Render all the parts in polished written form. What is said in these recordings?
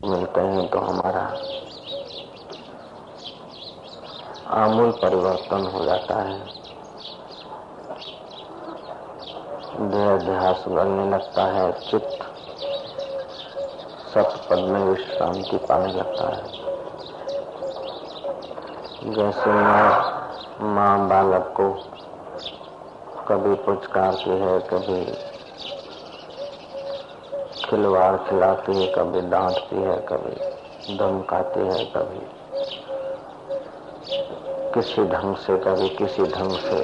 मिलते हैं तो हमारा आमूल परिवर्तन हो जाता है। देहाध्यास गलने लगता है, चित्त सतपद में विश्रांति पाने लगता है। जैसे माँ बालक को कभी पुचकारती है, कभी खिलवाड़ खिलाती है, कभी डांटती है, कभी धमकाती है, कभी किसी ढंग से, कभी किसी ढंग से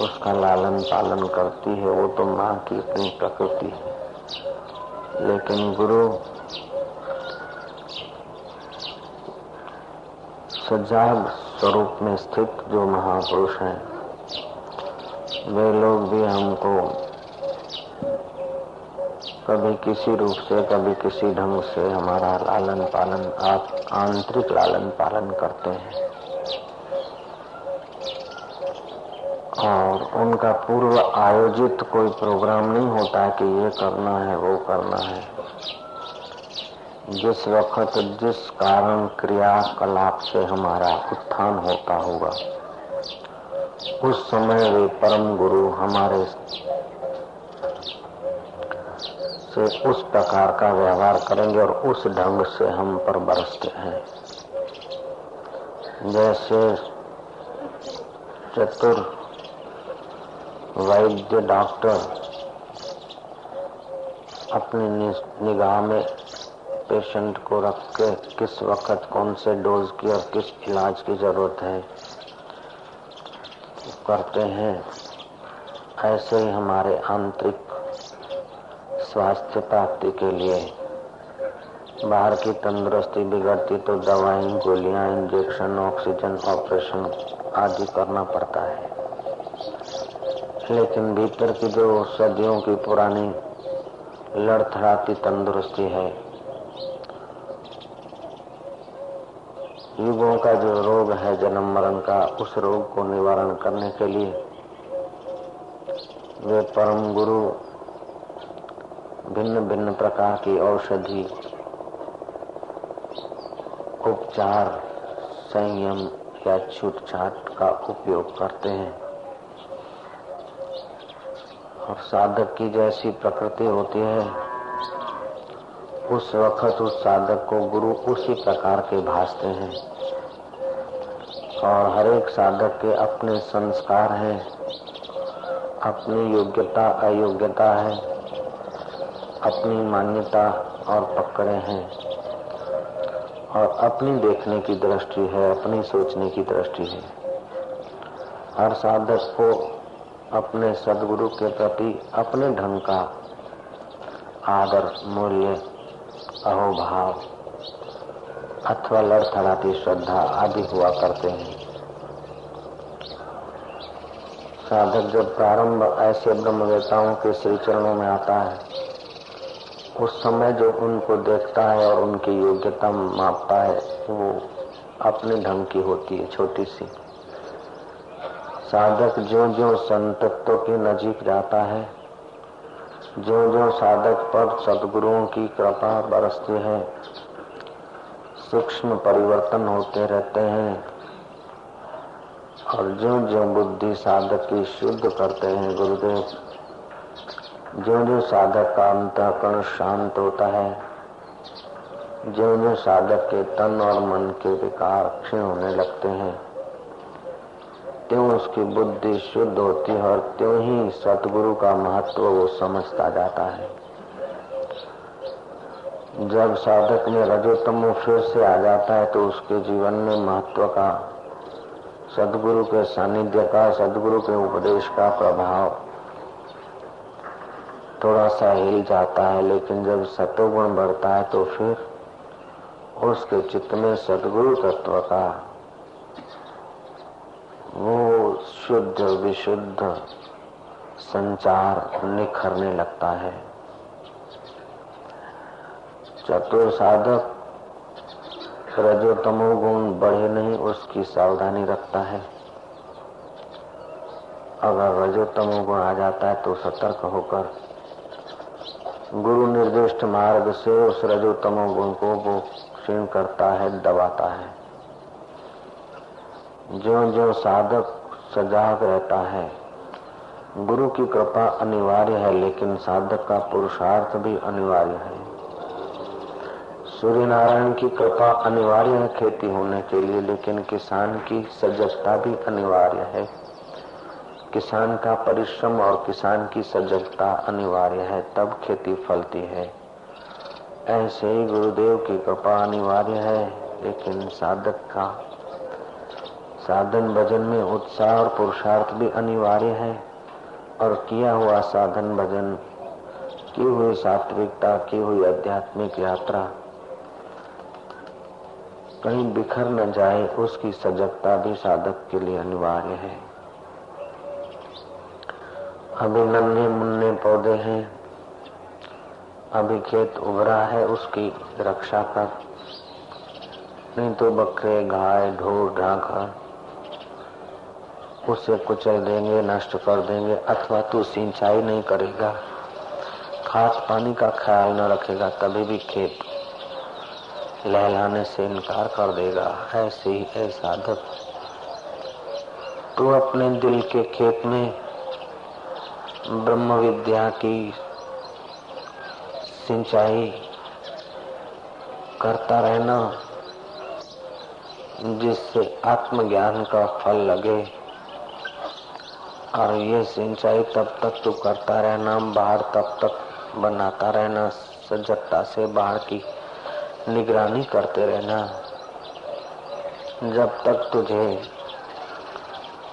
उसका लालन पालन करती है। वो तो माँ की अपनी प्रकृति है। लेकिन गुरु सजाग स्वरूप में स्थित जो महापुरुष हैं, वे लोग भी हमको कभी किसी रूप से, कभी किसी ढंग से हमारा लालन पालन, आंतरिक लालन पालन करते हैं। और उनका पूर्व आयोजित कोई प्रोग्राम नहीं होता कि ये करना है, वो करना है। जिस वक्त जिस कारण क्रियाकलाप से हमारा उत्थान होता होगा, उस समय वे परम गुरु हमारे से उस प्रकार का व्यवहार करेंगे और उस ढंग से हम पर बरसते हैं। जैसे चतुर वैद्य डॉक्टर अपनी निगाह में पेशेंट को रख के किस वक्त कौन से डोज की और किस इलाज की जरूरत है करते हैं, ऐसे ही हमारे आंतरिक स्वास्थ्य प्राप्ति के लिए बाहर की तंदुरुस्ती बिगड़ती तो दवाई, गोलियां, इंजेक्शन, ऑक्सीजन, ऑपरेशन आदि करना पड़ता है। लेकिन भीतर की जो सदियों की पुरानी लड़थड़ाती तंदुरुस्ती है, युगों का जो रोग है जन्म मरण का, उस रोग को निवारण करने के लिए वे परम गुरु भिन्न भिन्न प्रकार की औषधि, उपचार, संयम या छूटछाट का उपयोग करते हैं। और साधक की जैसी प्रकृति होती है, उस वक्त उस साधक को गुरु उसी प्रकार के भासते हैं। और हर एक साधक के अपने संस्कार हैं, अपनी योग्यता अयोग्यता है, अपनी मान्यता और पकड़े हैं, और अपनी देखने की दृष्टि है, अपनी सोचने की दृष्टि है। हर साधक को अपने सद्गुरु के प्रति अपने ढंग का आदर, मूल्य, अहोभाव अथवा लड़थड़ाती श्रद्धा आदि हुआ करते हैं। साधक जब प्रारंभ ऐसे ब्रह्मवेताओं के श्री चरणों में आता है, उस समय जो उनको देखता है और उनकी योग्यता मापता है, वो अपने ढंग की होती है, छोटी सी। साधक जो जो संतत्व के नजीक जाता है, जो जो साधक पर सद्गुरुओं की कृपा बरसती है, सूक्ष्म परिवर्तन होते रहते हैं। और जो जो बुद्धि साधक की शुद्ध करते हैं गुरुदेव, जो जो साधक का अंतःकरण शांत होता है, जो जो साधक के तन और मन के विकार क्षीण होने लगते हैं, त्यों उसकी बुद्धि शुद्ध होती है और त्यों ही सतगुरु का महत्व वो समझता जाता है। जब साधक में रजोतमो फिर से आ जाता है, तो उसके जीवन में महत्व का, सद्गुरु के सानिध्य का, सद्गुरु के उपदेश का प्रभाव थोड़ा सा हिल जाता है। लेकिन जब सतोगुण बढ़ता है, तो फिर उसके चित्त में सद्गुरु तत्व का वो शुद्ध विशुद्ध संचार निखरने लगता है। चतुर साधक रजोतमो गुण बढ़े नहीं, उसकी सावधानी रखता है। अगर रजोतमो गुण आ जाता है तो सतर्क होकर गुरु निर्दिष्ट मार्ग से उस रजोतमो गुण को वो क्षीण करता है, दबाता है। जो जो साधक सजाग रहता है, गुरु की कृपा अनिवार्य है, लेकिन साधक का पुरुषार्थ भी अनिवार्य है। सूर्य नारायण की कृपा अनिवार्य है खेती होने के लिए, लेकिन किसान की सजगता भी अनिवार्य है। किसान का परिश्रम और किसान की सजगता अनिवार्य है, तब खेती फलती है। ऐसे ही गुरुदेव की कृपा अनिवार्य है, लेकिन साधक का साधन भजन में उत्साह और पुरुषार्थ भी अनिवार्य है। और किया हुआ साधन भजन, की हुई सात्विकता, की हुई आध्यात्मिक यात्रा कहीं बिखर न जाए, उसकी सजगता भी साधक के लिए अनिवार्य है। अभी नन्हे मुन्ने पौधे हैं, अभी खेत उभरा है, उसकी रक्षा कर, नहीं तो बकरे, गाय, ढोर, ढांखर उसे कुचल देंगे, नष्ट कर देंगे। अथवा तू सिंचाई नहीं करेगा, खाद पानी का ख्याल न रखेगा, तभी भी खेत लहलाने से इनकार कर देगा। ऐसे ही है साधक, तू अपने दिल के खेत में ब्रह्म विद्या की सिंचाई करता रहना, जिससे आत्मज्ञान का फल लगे। और ये सिंचाई तब तक तू करता रहना, बाढ़ तब तक बनाता रहना, सजगता से बाढ़ की निगरानी करते रहना, जब तक तुझे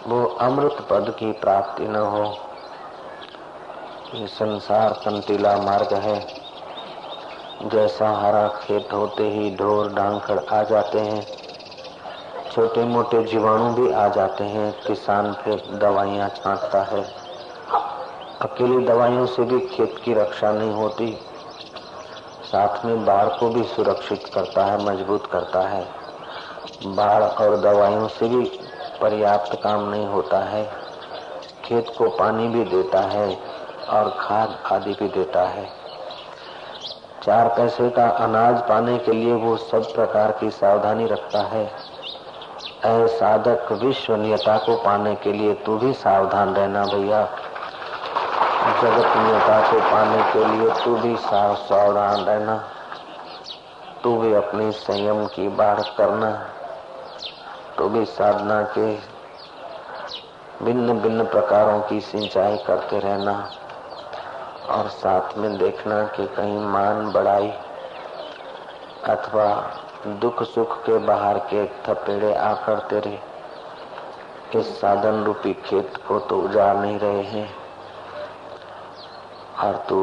वो अमृत पद की प्राप्ति न हो। ये संसार कंटीला मार्ग है, जैसा हरा खेत होते ही ढोर ढांखड़ आ जाते हैं, छोटे मोटे जीवाणु भी आ जाते हैं। किसान फिर दवाइयाँ छांटता है। अकेली दवाइयों से भी खेत की रक्षा नहीं होती, साथ में बाढ़ को भी सुरक्षित करता है, मजबूत करता है। बाढ़ और दवाइयों से भी पर्याप्त काम नहीं होता है, खेत को पानी भी देता है और खाद आदि भी देता है। 4 पैसे का अनाज पाने के लिए वो सब प्रकार की सावधानी रखता है। ऐ साधक, विश्वनीयता को पाने के लिए तू भी सावधान रहना भैया। जगतनीयता को पाने के लिए तू भी सावधान रहना। तू भी अपनी संयम की बाढ़ करना, तू भी साधना के भिन्न भिन्न प्रकारों की सिंचाई करते रहना। और साथ में देखना कि कहीं मान बढ़ाई अथवा दुख सुख के बाहर के थपेड़े आकर तेरे इस साधन रूपी खेत को तो उजाड़ नहीं रहे हैं। और तू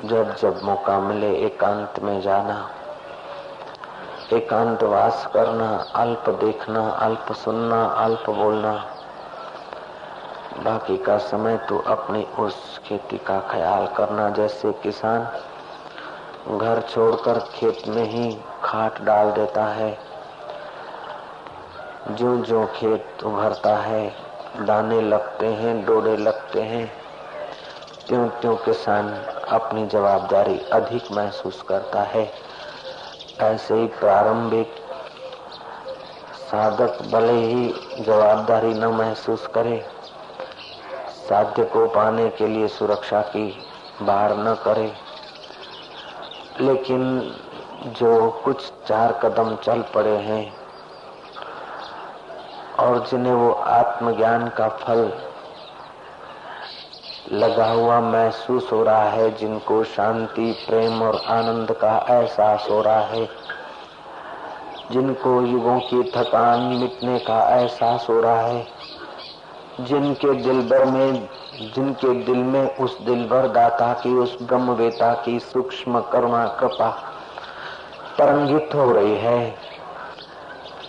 जब जब मौका मिले एकांत में जाना, एकांतवास करना, अल्प देखना, अल्प सुनना, अल्प बोलना। बाकी का समय तू अपनी उस खेती का ख्याल करना। जैसे किसान घर छोड़कर खेत में ही खाद डाल देता है, जो जो खेत उभरता है, दाने लगते हैं, डोडे लगते हैं, त्यों त्यों किसान अपनी जवाबदारी अधिक महसूस करता है। ऐसे ही प्रारंभिक साधक भले ही जवाबदारी न महसूस करे, साध्य को पाने के लिए सुरक्षा की बाढ़ न करे, लेकिन जो कुछ 4 कदम चल पड़े हैं और जिन्हें वो आत्मज्ञान का फल लगा हुआ महसूस हो रहा है, जिनको शांति, प्रेम और आनंद का एहसास हो रहा है, जिनको युगों की थकान मिटने का एहसास हो रहा है, जिनके दिल में उस दिलबर दाता की, उस ब्रह्मवेता की सूक्ष्म करुणा कृपा तरंगित हो रही है,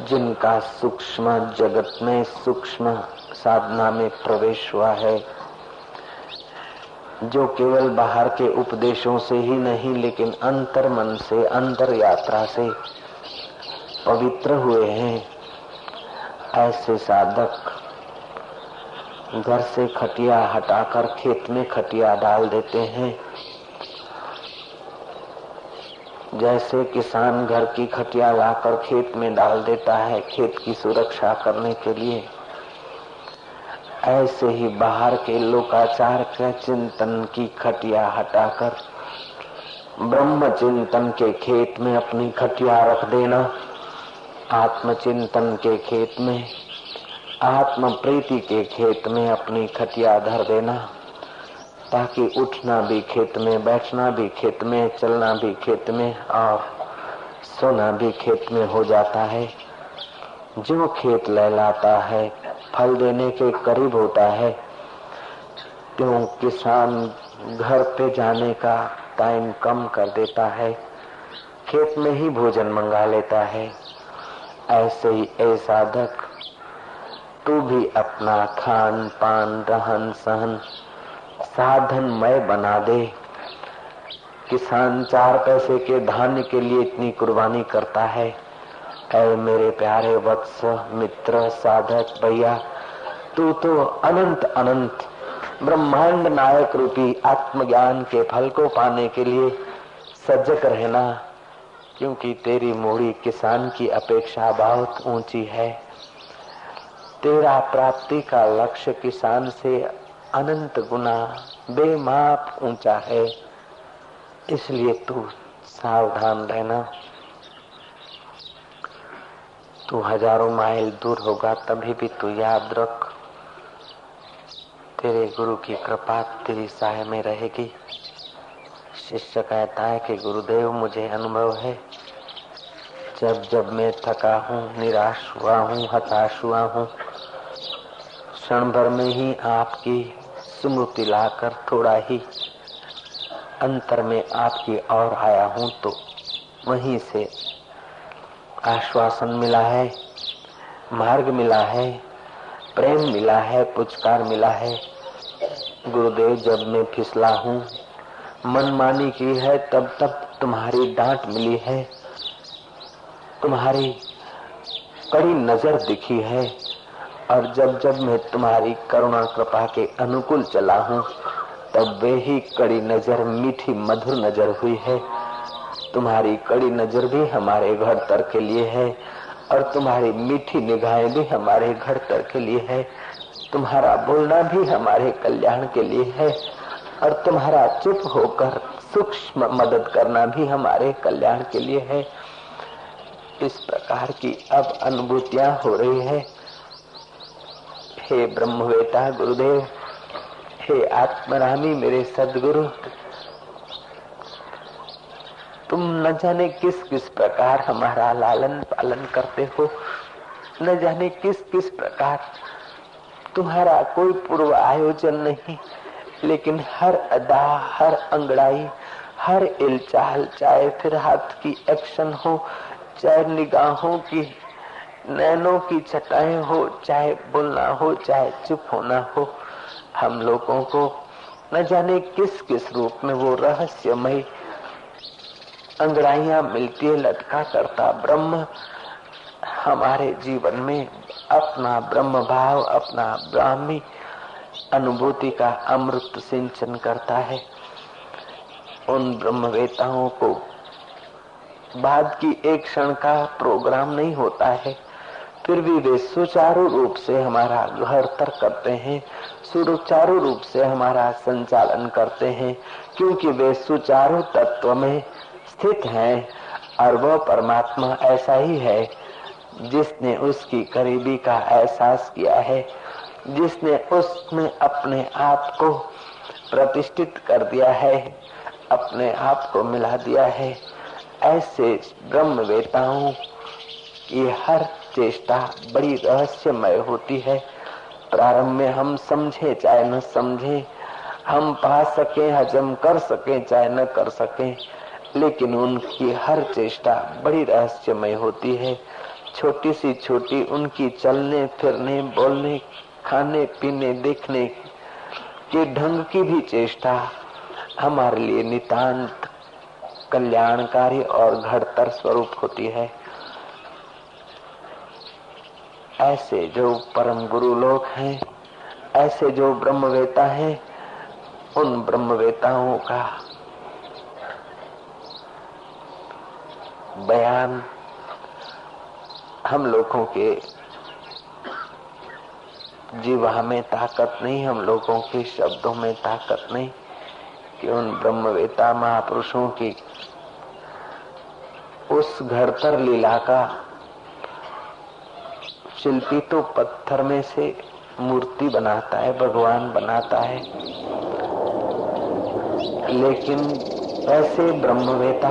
जिनका सूक्ष्म जगत में सूक्ष्म साधना में प्रवेश हुआ है, जो केवल बाहर के उपदेशों से ही नहीं लेकिन अंतर मन से, अंतर यात्रा से पवित्र हुए हैं, ऐसे साधक घर से खटिया हटाकर खेत में खटिया डाल देते हैं। जैसे किसान घर की खटिया लाकर खेत में डाल देता है खेत की सुरक्षा करने के लिए, ऐसे ही बाहर के लोकाचार के चिंतन की खटिया हटाकर ब्रह्म चिंतन के खेत में अपनी खटिया रख देना। आत्मचिंतन के खेत में, आत्म प्रीति के खेत में अपनी खटिया धर देना, ताकि उठना भी खेत में, बैठना भी खेत में, चलना भी खेत में और सोना भी खेत में हो जाता है। जो खेत लहलाता है, फल देने के करीब होता है, त्यों किसान घर पे जाने का टाइम कम कर देता है, खेत में ही भोजन मंगा लेता है। ऐसे ही ए साधक, तू भी अपना खान पान रहन सहन साधनमय बना दे। किसान 4 पैसे के धान्य के लिए इतनी कुर्बानी करता है। ऐ मेरे प्यारे वत्स मित्र साधक भैया, तू तो अनंत अनंत ब्रह्मांड नायक रूपी आत्मज्ञान के फल को पाने के लिए सजग रहना, क्योंकि तेरी मूड़ी किसान की अपेक्षा बहुत ऊंची है। तेरा प्राप्ति का लक्ष्य किसान से अनंत गुना बेमाप ऊंचा है। इसलिए तू सावधान रहना। तू हजारों माइल दूर होगा तभी भी तू याद रख, तेरे गुरु की कृपा तेरी सहाय में रहेगी। शिष्य कहता है कि गुरुदेव, मुझे अनुभव है, जब जब मैं थका हूँ, निराश हुआ हूँ, हताश हुआ हूँ, क्षण भर में ही आपकी स्मृति लाकर थोड़ा ही अंतर में आपकी ओर आया हूँ, तो वहीं से आश्वासन मिला है, मार्ग मिला है, प्रेम मिला है, पुचकार मिला है। गुरुदेव, जब मैं फिसला हूँ, मनमानी की है, तब तब तुम्हारी डांट मिली है, तुम्हारी कड़ी नजर दिखी है, और जब जब मैं तुम्हारी करुणा कृपा के अनुकूल चला हूँ, तब वे ही कड़ी नजर मीठी मधुर नजर हुई है। तुम्हारी कड़ी नजर भी हमारे घर तर के लिए है, और तुम्हारी मीठी निगाहें भी हमारे घर तर के लिए है। तुम्हारा बोलना भी हमारे कल्याण के लिए है, और तुम्हारा चुप होकर सूक्ष्म मदद करना भी हमारे कल्याण के लिए है। इस प्रकार की अब अनुभूतियां हो रही है। हे ब्रह्मवेता गुरुदेव, हे आत्मरामी मेरे सद्गुरु, तुम न जाने किस किस प्रकार हमारा लालन पालन करते हो, न जाने किस किस प्रकार तुम्हारा कोई पूर्व आयोजन नहीं, लेकिन हर अदा, हर अंगड़ाई, हर इलचाल, चाहे फिर हाथ की एक्शन हो, चाहे निगाहों की, नैनों की छटाएं हो, चाहे बोलना हो, चाहे चुप होना हो, हम लोगों को न जाने किस किस रूप में वो रहस्यमय अंगड़ाइयां मिलती है। लटका करता ब्रह्म हमारे जीवन में अपना ब्रह्म भाव, अपना ब्राह्मी अनुभूति का अमृत सिंचन करता है। उन ब्रह्मवेताओं को बाद की एक क्षण का प्रोग्राम नहीं होता है, फिर भी वे सुचारू रूप से हमारा घर तर करते हैं, सुचारू रूप से हमारा संचालन करते हैं, क्योंकि वे सुचारू तत्व में स्थित हैं। और वह परमात्मा ऐसा ही है जिसने उसकी करीबी का एहसास किया है, जिसने उसमें अपने आप को प्रतिष्ठित कर दिया है, अपने आप को मिला दिया है। ऐसे ब्रह्मवेताओं की हर चेष्टा बड़ी रहस्यमय होती है। प्रारंभ में हम समझे चाहे न समझे, हम पा सके, हजम कर सके चाहे न कर सके, लेकिन उनकी हर चेष्टा बड़ी रहस्यमय होती है। छोटी सी छोटी उनकी चलने फिरने, बोलने, खाने पीने, देखने के ढंग की भी चेष्टा हमारे लिए नितांत कल्याणकारी और घड़तर स्वरूप होती है। ऐसे जो परम गुरु लोग हैं, ऐसे जो ब्रह्मवेता हैं, उन ब्रह्मवेताओं का बयान हम लोगों के जीवा में ताकत नहीं, हम लोगों के शब्दों में ताकत नहीं कि उन ब्रह्मवेता महापुरुषों की उस घड़तर लीला का शिल्पी तो पत्थर में से मूर्ति बनाता है, भगवान बनाता है, लेकिन ऐसे ब्रह्मवेता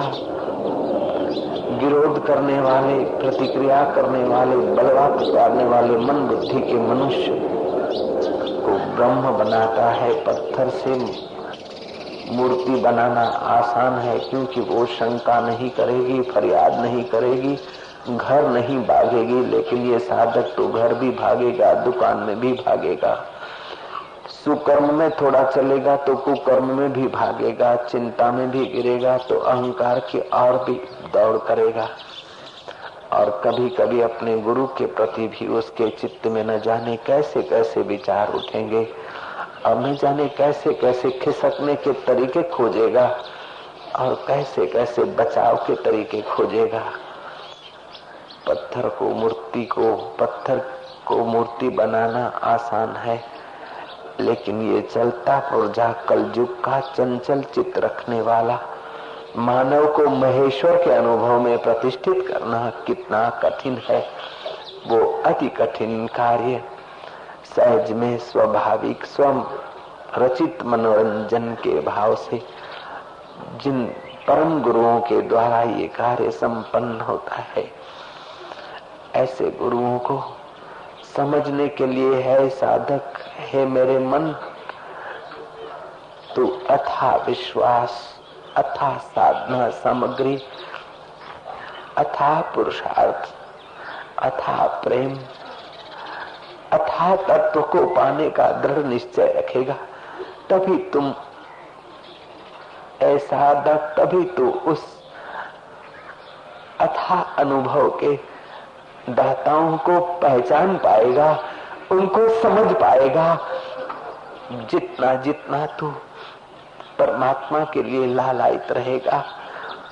विरोध करने वाले, प्रतिक्रिया करने वाले, बलवा पुकारने वाले मन बुद्धि के मनुष्य को ब्रह्म बनाता है। पत्थर से मूर्ति बनाना आसान है, क्योंकि वो शंका नहीं करेगी, फरियाद नहीं करेगी, घर नहीं भागेगी। लेकिन ये साधक तो घर भी भागेगा, दुकान में भी भागेगा, सुकर्म में थोड़ा चलेगा तो कुकर्म में भी भागेगा, चिंता में भी गिरेगा तो अहंकार की ओर भी दौड़ करेगा। और कभी कभी अपने गुरु के प्रति भी उसके चित्त में न जाने कैसे कैसे विचार उठेंगे और न जाने कैसे कैसे खिसकने के तरीके खोजेगा और कैसे कैसे बचाव के तरीके खोजेगा। पत्थर को मूर्ति बनाना आसान है, लेकिन ये चलता पुर्जा कलयुग का चंचल चित्त रखने वाला मानव को महेश्वर के अनुभव में प्रतिष्ठित करना कितना कठिन है। वो अति कठिन कार्य सहज में स्वाभाविक स्वयं रचित मनोरंजन के भाव से जिन परम गुरुओं के द्वारा ये कार्य संपन्न होता है, ऐसे गुरुओं को समझने के लिए है साधक, हे मेरे मन, तू अथाह विश्वास, अथाह साधना सामग्री, अथाह पुरुषार्थ, अथाह प्रेम, अथाह तत्व को पाने का दृढ़ निश्चय रखेगा, तभी तुम ऐसा तभी तो उस अथाह अनुभव के दाताओं को पहचान पाएगा, उनको समझ पाएगा। जितना जितना तू परमात्मा के लिए लालायित रहेगा,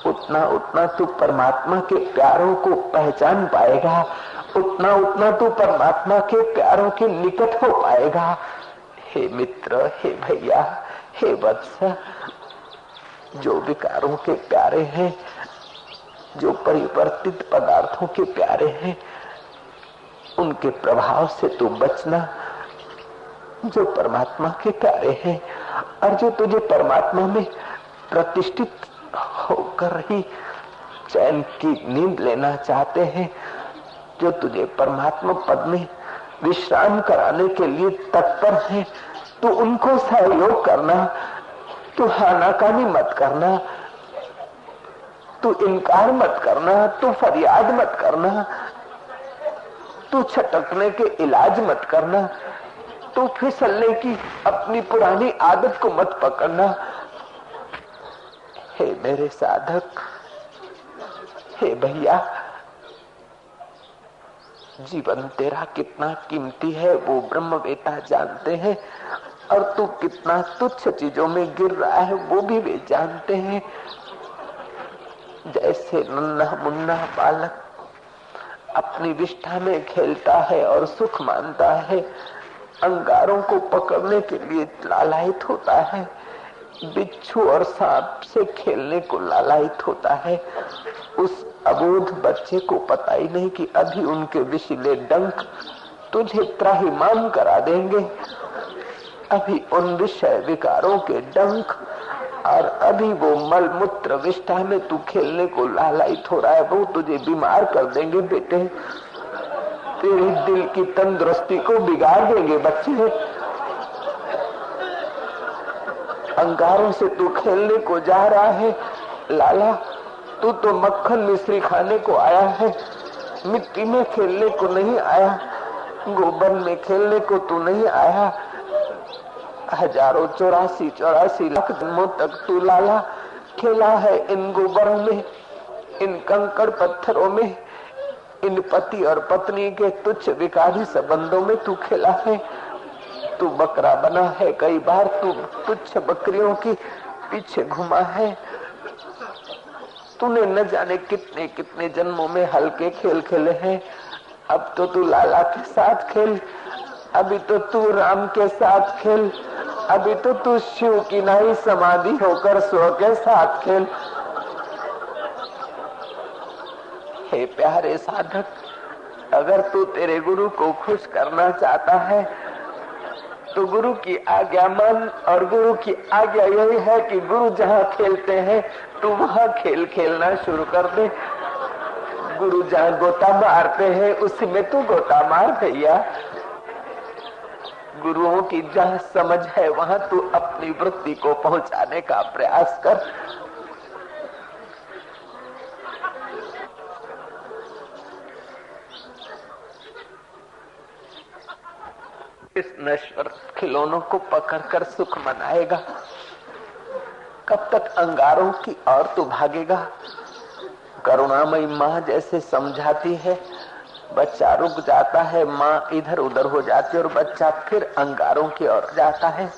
उतना उतना तू परमात्मा के प्यारों को पहचान पाएगा, उतना उतना तू परमात्मा के प्यारों के निकट हो पाएगा। हे मित्र, हे भैया, हे वत्स, जो विकारों के प्यारे हैं, जो परिवर्तित पदार्थों के प्यारे हैं, उनके प्रभाव से तू बचना। जो परमात्मा के प्यारे हैं और जो तुझे परमात्मा में प्रतिष्ठित होकर ही चैन की नींद लेना चाहते हैं, जो तुझे परमात्मा पद में विश्राम कराने के लिए तत्पर हैं, तू उनको सहयोग करना, तू हानाकानी मत करना, तू इनकार मत करना, तू फरियाद मत करना, तू छटकने के इलाज मत करना, तू फिसलने की अपनी पुरानी आदत को मत पकड़ना। हे मेरे साधक, हे भैया, जीवन तेरा कितना कीमती है वो ब्रह्मवेता जानते हैं, और तू कितना तुच्छ चीजों में गिर रहा है वो भी वे जानते हैं। जैसे नन्हा मुन्ना बालक अपनी विष्ठा में खेलता है और सुख मानता है, अंगारों को पकड़ने के लिए लालायित होता है, बिच्छू और सांप से खेलने को लालायित होता है, उस अबोध बच्चे को पता ही नहीं कि अभी उनके विषीले डंक तुझे त्राहिमाम करा देंगे। अभी उन विषय विकारों के डंक और अभी वो मल मूत्र विष्ठा में तू खेलने को लालायित हो रहा है, वो तुझे बीमार कर देंगे बेटे, तेरे दिल की तंदुरुस्ती को बिगाड़ देंगे बच्चे। अंगारों से तू खेलने को जा रहा है लाला, तू तो मक्खन मिश्री खाने को आया है, मिट्टी में खेलने को नहीं आया, गोबर में खेलने को तू नहीं आया। हजारों 84 लाख जन्मों तक तू लाला खेला है इन गोबरों में, इन कंकड़ पत्थरों में, इन पति और पत्नी के तुच्छ विकारी संबंधों में तू खेला है। तू बकरा बना है, कई बार तू तुच्छ बकरियों की पीछे घुमा है। तूने न जाने कितने कितने जन्मों में हल्के खेल खेले हैं। अब तो तू लाला के साथ खेल, अभी तो तू राम के साथ खेल, अभी तो तू शिव की नहीं समाधि होकर स्व के साथ खेल। हे प्यारे साधक, अगर तू तेरे गुरु को खुश करना चाहता है तो गुरु की आज्ञा मान। और गुरु की आज्ञा यही है कि गुरु जहाँ खेलते हैं तू वहाँ खेल खेलना शुरू कर दे। गुरु जहाँ गोता मारते हैं उसी में तू गोता मार भैया। गुरुओं की जहाँ समझ है वहाँ तू अपनी वृत्ति को पहुंचाने का प्रयास कर। इस नश्वर खिलौनों को पकड़कर सुख मनाएगा। कब तक अंगारों की ओर तू भागेगा? करुणामयी माँ जैसे समझाती है, बच्चा रुक जाता है, माँ इधर उधर हो जाती है और बच्चा फिर अंगारों की ओर जाता है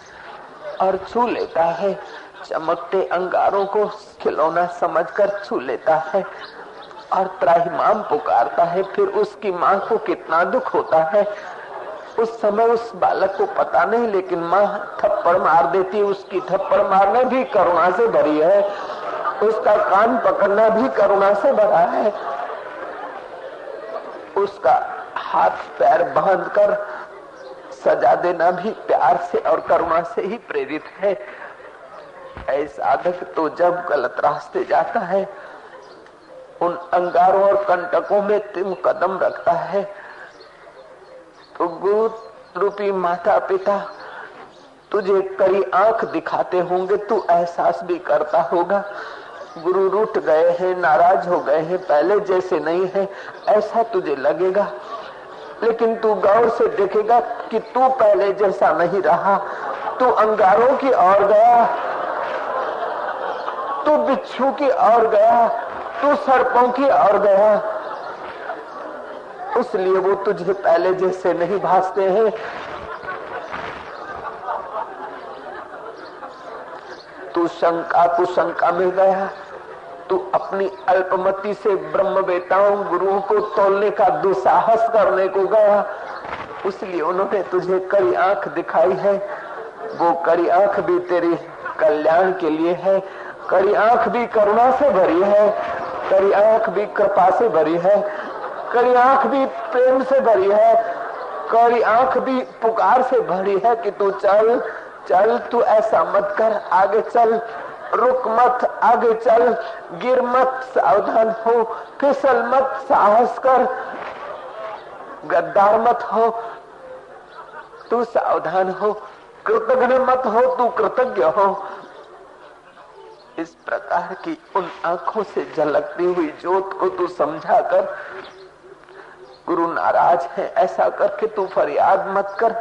और छू लेता है। चमकते अंगारों को खिलौना समझकर छू लेता है और त्राहिमाम पुकारता है। फिर उसकी माँ को कितना दुख होता है। उस समय उस बालक को पता नहीं, लेकिन माँ थप्पड़ मार देती है। उसकी थप्पड़ मारना भी करुणा से भरी है, उसका कान पकड़ना भी करुणा से भरा है, उसका हाथ पैर बांधकर सजा देना भी प्यार से और करुणा से ही प्रेरित है। ऐसा साधक तो जब गलत रास्ते जाता है, उन अंगारों और कंटकों में तुम कदम रखता है, तो गुरु रूपी माता पिता तुझे कड़ी आंख दिखाते होंगे। तू एहसास भी करता होगा गुरु रूठ गए हैं, नाराज हो गए हैं, पहले जैसे नहीं है, ऐसा तुझे लगेगा। लेकिन तू गौर से देखेगा कि तू पहले जैसा नहीं रहा। तू अंगारों की ओर गया, तू बिच्छू की ओर गया, तू सर्पों की ओर गया। उसलिए वो तुझे पहले जैसे नहीं भासते हैं। तू शंका कुशंका में गया, तू अपनी अल्पमति से ब्रह्मवेताओं गुरुओं को तोलने का दुस्साहस करने को गया। इसलिए उन्होंने तुझे कड़ी आंख दिखाई है। वो कड़ी आंख भी तेरी कल्याण के लिए है। कड़ी आंख भी करुणा से भरी है, कड़ी आंख भी कृपा से भरी है, कड़ी आंख भी प्रेम से भरी है, कड़ी आंख भी पुकार से भरी है कि तू चल चल, तू ऐसा मत कर, आगे चल, रुक मत, आगे चल, गिर मत, सावधान हो, फिसल मत, साहस कर, गद्दार मत हो, तू सावधान हो, कृतज्ञ मत हो, तू कृतज्ञ हो। इस प्रकार की उन आंखों से झलकती हुई ज्योत को तू समझा कर, गुरु नाराज है ऐसा करके तू फरियाद मत कर,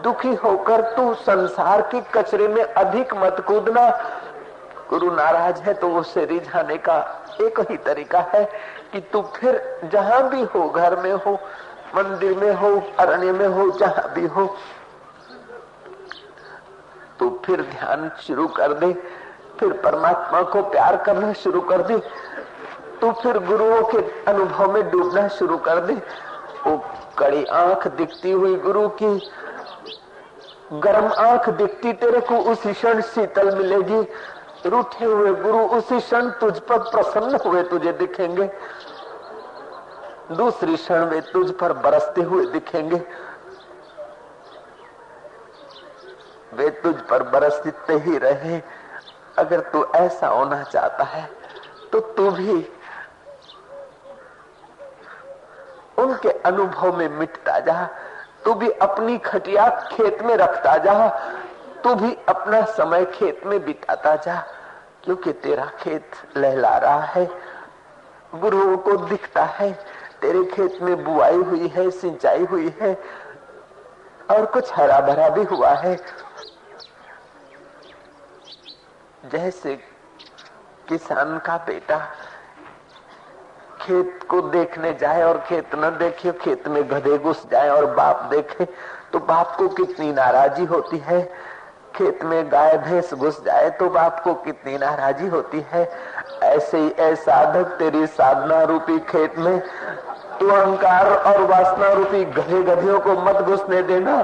दुखी होकर तू संसार के कचरे में अधिक मत कूदना। गुरु नाराज है तो उससे रिझाने का एक ही तरीका है कि तू फिर जहां भी हो, घर में हो, मंदिर में हो, अरण्य में हो, जहां भी हो, तू फिर ध्यान शुरू कर दे, फिर परमात्मा को प्यार करना शुरू कर दे, तू फिर गुरुओं के अनुभव में डूबना शुरू कर दे। वो कड़ी आंख दिखती हुई गुरु की गर्म आंख दिखती तेरे को उसी क्षण शीतल मिलेगी। रूठे हुए गुरु उसी क्षण तुझ पर प्रसन्न हुए तुझे दिखेंगे, दूसरी क्षण वे तुझ पर बरसते हुए दिखेंगे। वे तुझ पर बरसते ही रहे। अगर तू ऐसा होना चाहता है तो तू भी उनके अनुभव में मिटता जा, तू भी अपनी खटिया खेत में रखता जा, तू भी अपना समय खेत में बिताता जा, क्योंकि तेरा खेत लहला रहा है। गुरुओं को दिखता है तेरे खेत में बुआई हुई है, सिंचाई हुई है और कुछ हरा भरा भी हुआ है। जैसे किसान का बेटा खेत को देखने जाए और खेत न देखे, खेत में गधे घुस जाए और बाप देखे तो बाप को कितनी नाराजी होती है। खेत में गाय भैंस घुस जाए तो बाप को कितनी नाराजी होती है। ऐसे ही ऐ साधक तेरी साधना रूपी खेत में तू अहंकार और वासना रूपी गधे गधियों को मत घुसने देना।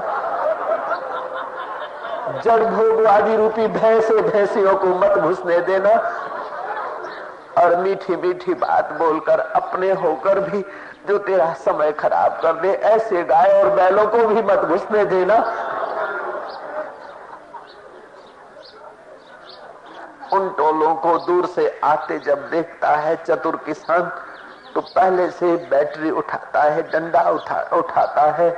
जड़ भोगवादी रूपी भैंसे भैंसियों को मत घुसने देना। और मीठी मीठी बात बोलकर अपने होकर भी जो तेरा समय खराब कर दे, ऐसे गाय और बैलों को भी मत घुसने देना। उन टोलों को दूर से आते जब देखता है चतुर किसान तो पहले से बैटरी उठाता है, डंडा उठाता है,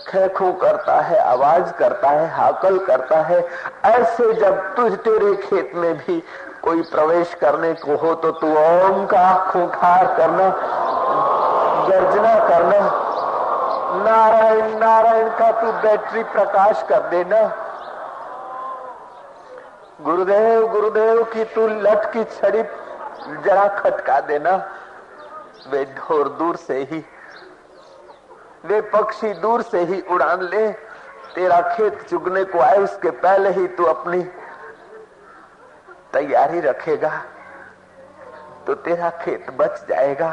खेखू करता है, आवाज करता है, हाकल करता है। ऐसे जब तेरे खेत में भी कोई प्रवेश करने को हो तो तू ओम का खूंखार करना, गर्जना करना, नारायण नारायण का तू बैटरी प्रकाश कर देना। गुरुदेव गुरुदेव की तू लठ की छड़ी जरा खटका देना। वे ढोर दूर से ही, वे पक्षी दूर से ही उड़ान ले, तेरा खेत चुगने को आए उसके पहले ही तू अपनी तैयारी रखेगा तो तेरा खेत बच जाएगा।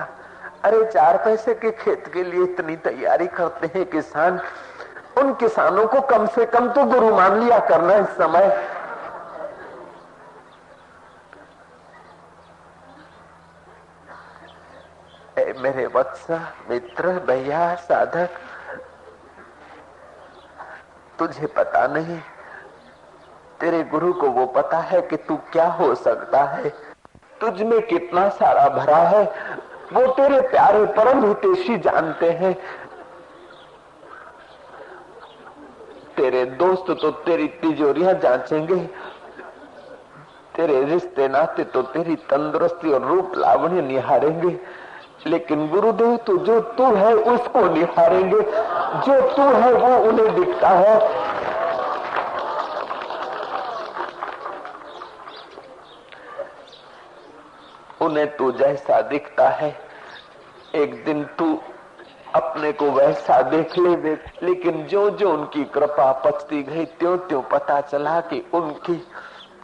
अरे 4 पैसे के खेत के लिए इतनी तैयारी करते हैं किसान, उन किसानों को कम से कम तो गुरु मान लिया करना इस समय। मेरे वत्स मित्र भैया साधक, तुझे पता नहीं, तेरे गुरु को वो पता है कि तू क्या हो सकता है, तुझ में कितना सारा भरा है। वो तेरे प्यारे परम हितैषी जानते हैं। तेरे दोस्त तो तेरी तिजोरियां जांचेंगे, तेरे रिश्ते नाते तो तेरी तंदुरुस्ती और रूप लावण्य निहारेंगे, लेकिन गुरुदेव तो जो तू है उसको निहारेंगे। जो तू है वो उन्हें दिखता है। उन्हें तू जैसा दिखता है एक दिन तू अपने को वैसा देख ले। लेकिन जो जो उनकी कृपा पचती गई त्यों त्यों पता चला कि उनकी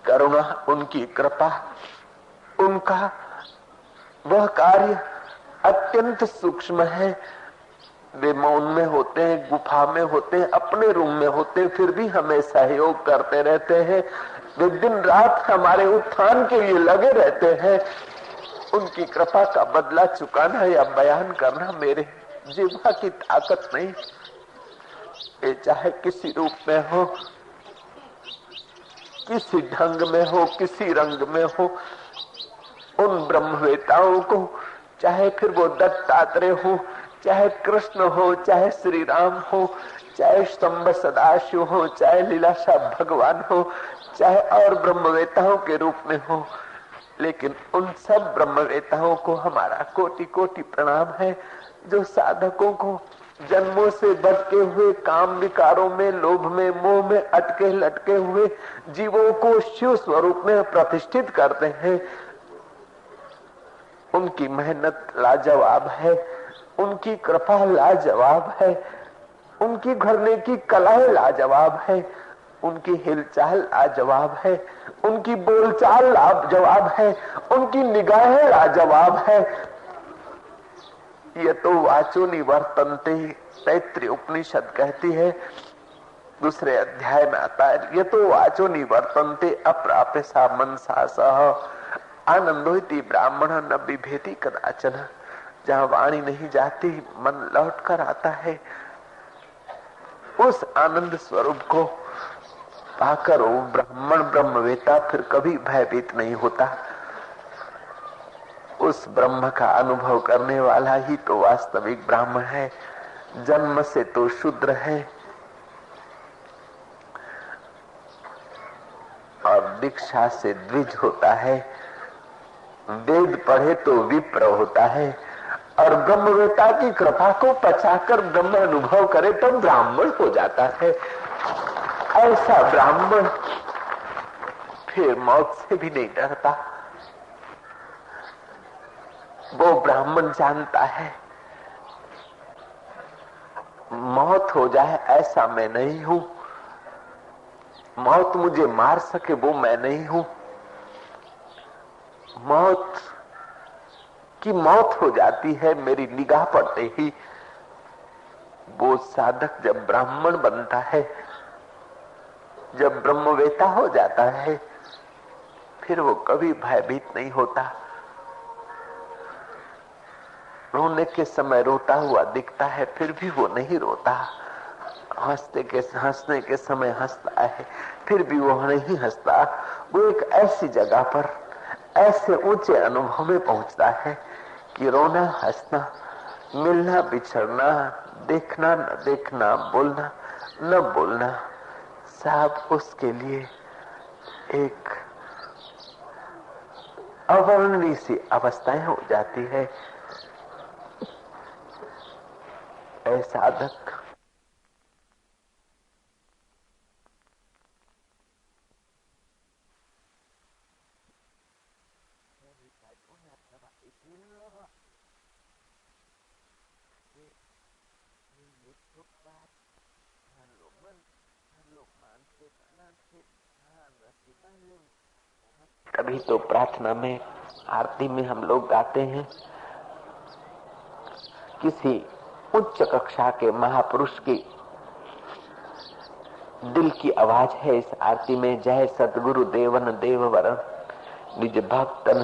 करुणा, उनकी कृपा, उनका वह कार्य अत्यंत सूक्ष्म है। वे मौन में होते हैं, गुफा में होते हैं, अपने रूम में होते हैं, फिर भी हमें सहयोग करते रहते हैं। वे दिन रात हमारे उत्थान के लिए लगे रहते हैं। उनकी कृपा का बदला चुकाना या बयान करना मेरे जिह्वा की ताकत नहीं। ये चाहे किसी रूप में हो, किसी ढंग में हो, किसी रंग में हो, उन ब्रह्मवेताओं को, चाहे फिर वो दत्तात्रेय हो, चाहे कृष्ण हो, चाहे श्री राम हो, चाहे स्तंभ सदाशिव हो, चाहे लीलाशाह भगवान हो, चाहे और ब्रह्मवेताओं के रूप में हो, लेकिन उन सब ब्रह्मवेताओं को हमारा कोटि कोटि प्रणाम है, जो साधकों को जन्मों से भटके हुए काम विकारों में, लोभ में, मोह में अटके लटके हुए जीवों को शिव स्वरूप में प्रतिष्ठित करते हैं। उनकी मेहनत लाजवाब है, उनकी कृपा लाजवाब है, उनकी घरने की कलाएं लाजवाब है, उनकी हिलचाल लाजवाब है, उनकी बोलचाल लाजवाब है, उनकी निगाहें लाजवाब है। ये तो वाचो निवर्तन्ते, तैत्रीय उपनिषद कहती है, दूसरे अध्याय में आता है, ये तो वाचो निवर्तन्ते अप्राप्य सा मनसा सह आनंदोति ब्राह्मण न बिभेति कदाचन। जहाँ वाणी नहीं जाती मन लौट कर आता है। उस आनंद स्वरूप को पाकर वो ब्राह्मण ब्रह्मवेता फिर कभी भयभीत नहीं होता। उस ब्रह्म का अनुभव करने वाला ही तो वास्तविक ब्राह्मण है। जन्म से तो शूद्र है और दीक्षा से द्विज होता है, वेद पढ़े तो विप्र होता है, और ब्रह्मवेता की कृपा को पचाकर ब्रह्म अनुभव करे तो ब्राह्मण हो जाता है। ऐसा ब्राह्मण फिर मौत से भी नहीं डरता। वो ब्राह्मण जानता है मौत हो जाए ऐसा मैं नहीं हूं, मौत मुझे मार सके वो मैं नहीं हूं। मौत की मौत हो जाती है मेरी निगाह पड़ते ही। वो साधक जब ब्राह्मण बनता है, जब ब्रह्मवेता हो जाता है, फिर वो कभी भयभीत नहीं होता। रोने के समय रोता हुआ दिखता है, फिर भी वो नहीं रोता। हंसने के समय हंसता है, फिर भी वो नहीं हंसता। वो एक ऐसी जगह पर ऐसे ऊंचे अनुभव में पहुंचता है कि रोना, हंसना, मिलना, बिछड़ना, देखना न देखना, बोलना न बोलना, सब उसके लिए एक अवर्णनीय सी अवस्थाएं हो जाती है। ऐ साधक कभी तो प्रार्थना में, आरती में हम लोग गाते हैं, किसी उच्च कक्षा के महापुरुष की दिल की आवाज है इस आरती में। जय सतगुरु देवन देववरन निज भक्तन,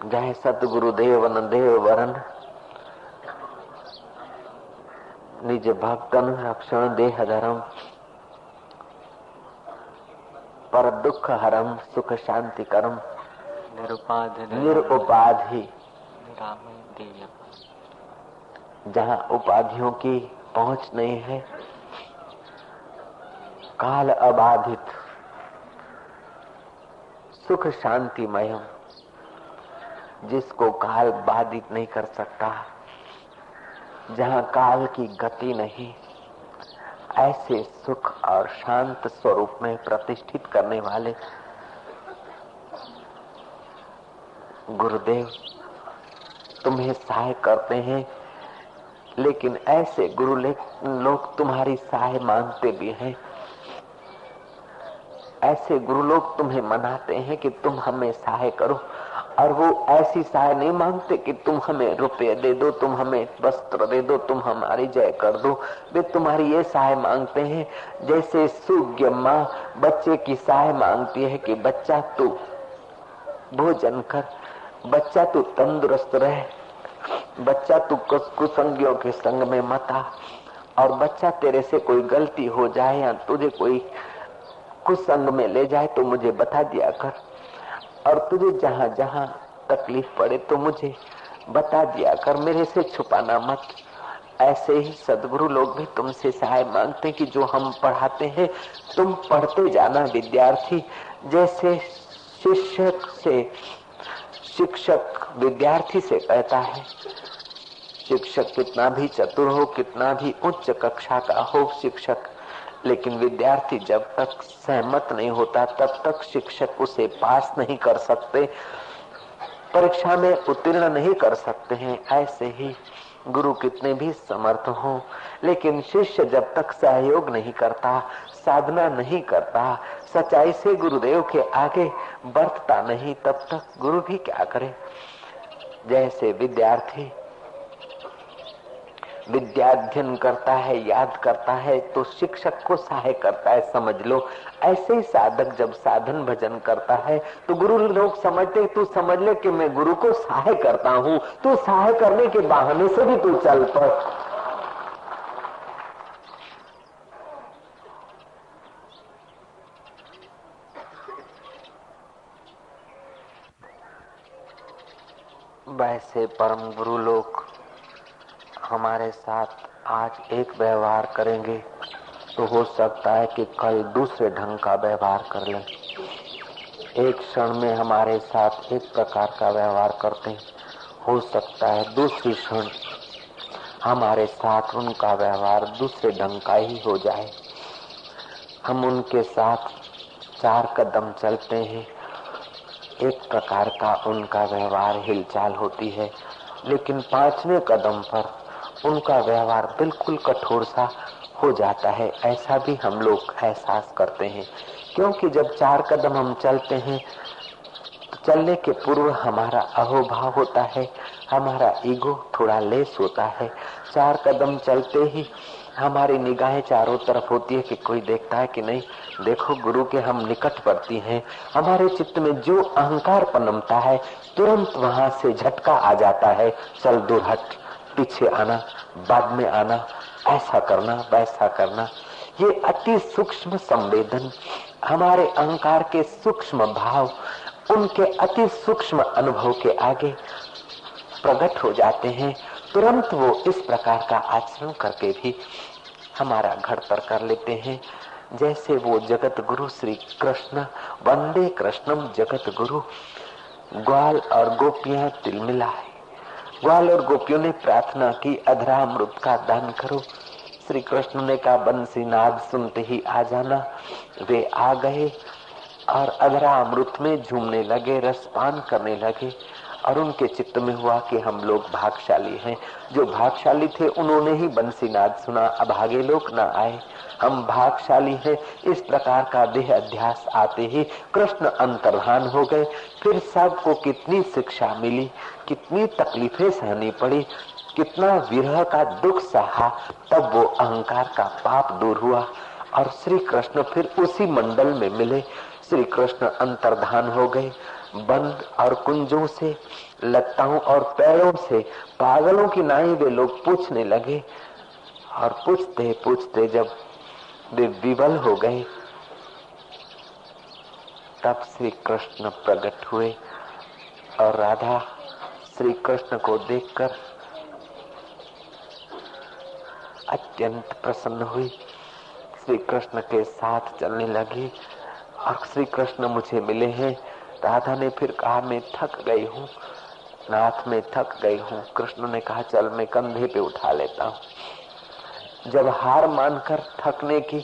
जय सतगुरु देवन देववरन निज भक्तन रक्षण देह धर्म, पर दुख हरम सुख शांति करम, निरुपाधि। जहाँ उपाधियों की पहुंच नहीं है, काल अबाधित, सुख शांतिमय, जिसको काल बाधित नहीं कर सकता, जहाँ काल की गति नहीं, ऐसे सुख और शांत स्वरूप में प्रतिष्ठित करने वाले गुरुदेव तुम्हें सहाय करते हैं। लेकिन ऐसे गुरु लोग तुम्हारी सहाय मांगते भी हैं। ऐसे गुरु लोग तुम्हें मनाते हैं कि तुम हमें सहाय करो, और वो ऐसी सहाय नहीं मांगते कि तुम हमें रुपये दे दो, तुम हमें वस्त्र दे दो, तुम हमारी जय कर दो। वे तुम्हारी ये सहाय मांगते हैं जैसे सुज्ञ माँ बच्चे की सहाय मांगती है कि बच्चा तू भोजन कर, बच्चा तू तंदुरुस्त रहे, बच्चा तू कुसंगियों के संग में मत आ, और बच्चा तेरे से कोई गलती हो जाए या तुझे कोई कुसंग में ले जाए तो मुझे बता दिया कर, और तुझे जहाँ जहाँ तकलीफ पड़े तो मुझे बता दिया कर, मेरे से छुपाना मत। ऐसे ही सद्गुरु लोग भी तुमसे सहाय मांगते हैं कि जो हम पढ़ाते हैं तुम पढ़ते जाना। विद्यार्थी जैसे शिक्षक विद्यार्थी से कहता है, शिक्षक कितना भी चतुर हो, कितना भी उच्च कक्षा का हो शिक्षक, लेकिन विद्यार्थी जब तक सहमत नहीं होता तब तक शिक्षक उसे पास नहीं कर सकते, परीक्षा में उत्तीर्ण नहीं कर सकते हैं। ऐसे ही गुरु कितने भी समर्थ हों, लेकिन शिष्य जब तक सहयोग नहीं करता, साधना नहीं करता, सच्चाई से गुरुदेव के आगे बढ़ता नहीं, तब तक गुरु भी क्या करे। जैसे विद्यार्थी विद्याध्ययन करता है, याद करता है, तो शिक्षक को सहाय करता है, समझ लो। ऐसे ही साधक जब साधन भजन करता है तो गुरु लोग समझते, तू समझ ले कि मैं गुरु को सहाय करता हूँ, तू सहाय करने के बहाने से भी तू चल पड़। वैसे परम गुरु लोग हमारे साथ आज एक व्यवहार करेंगे तो हो सकता है कि कल दूसरे ढंग का व्यवहार कर लें। एक क्षण में हमारे साथ एक प्रकार का व्यवहार करते हैं, हो सकता है दूसरी क्षण हमारे साथ उनका व्यवहार दूसरे ढंग का ही हो जाए। हम उनके साथ 4 कदम चलते हैं, एक प्रकार का उनका व्यवहार हिलचाल होती है, लेकिन 5वें कदम पर उनका व्यवहार बिल्कुल कठोर सा हो जाता है। ऐसा भी हम लोग एहसास करते हैं, क्योंकि जब 4 कदम हम चलते हैं तो चलने के पूर्व हमारा अहोभाव होता है, हमारा ईगो थोड़ा लेस होता है। 4 कदम चलते ही हमारी निगाहें चारों तरफ होती है कि कोई देखता है कि नहीं, देखो गुरु के हम निकट पड़ती हैं। हमारे चित्त में जो अहंकार पनमता है तुरंत वहां से झटका आ जाता है, चल दूर हट, पीछे आना, बाद में आना, ऐसा करना वैसा करना। ये अति सूक्ष्म संवेदन, हमारे अहंकार के सूक्ष्म भाव उनके अति सूक्ष्म अनुभव के आगे प्रकट हो जाते हैं। तुरंत वो इस प्रकार का आचरण करके भी हमारा घड़तर कर लेते हैं। जैसे वो जगत गुरु श्री कृष्ण, वंदे कृष्णम जगत गुरु। ग्वाल और गोपियां तिलमिलाए, ग्वाल और गोपियों ने प्रार्थना की, अधरा अमृत का दान करो। श्री कृष्ण ने कहा बंसी नाद सुनते ही आ जाना। वे आ गए और अधरा अमृत में झूमने लगे, रसपान करने लगे। और उनके चित्त में हुआ कि हम लोग भागशाली हैं। जो भागशाली थे उन्होंने ही बंसीनाद सुना, अभागे लोग न आए। हम भागशाली हैं। इस प्रकार का देह अध्यास आते ही कृष्ण अंतर्धान हो गए। फिर सबको कितनी शिक्षा मिली, कितनी तकलीफें सहनी पड़ी, कितना विरह का दुख सहा, तब वो अहंकार का पाप दूर हुआ और श्री कृष्ण फिर उसी मंडल में मिले। श्री कृष्ण अंतर्धान हो गए। बंद और कुंजों से, लताओं और पेड़ों से पागलों की नाई वे लोग पूछने लगे। और पूछते पूछते जब वे विवल हो गए तब श्री कृष्ण प्रकट हुए और राधा श्री कृष्ण को देखकर अत्यंत प्रसन्न हुई। श्री कृष्ण के साथ चलने लगी और श्री कृष्ण मुझे मिले हैं। राधा ने फिर कहा मैं थक गई हूँ, नाथ में थक गई हूँ। कृष्ण ने कहा चल मैं कंधे पे उठा लेता हूँ। जब हार मानकर थकने की,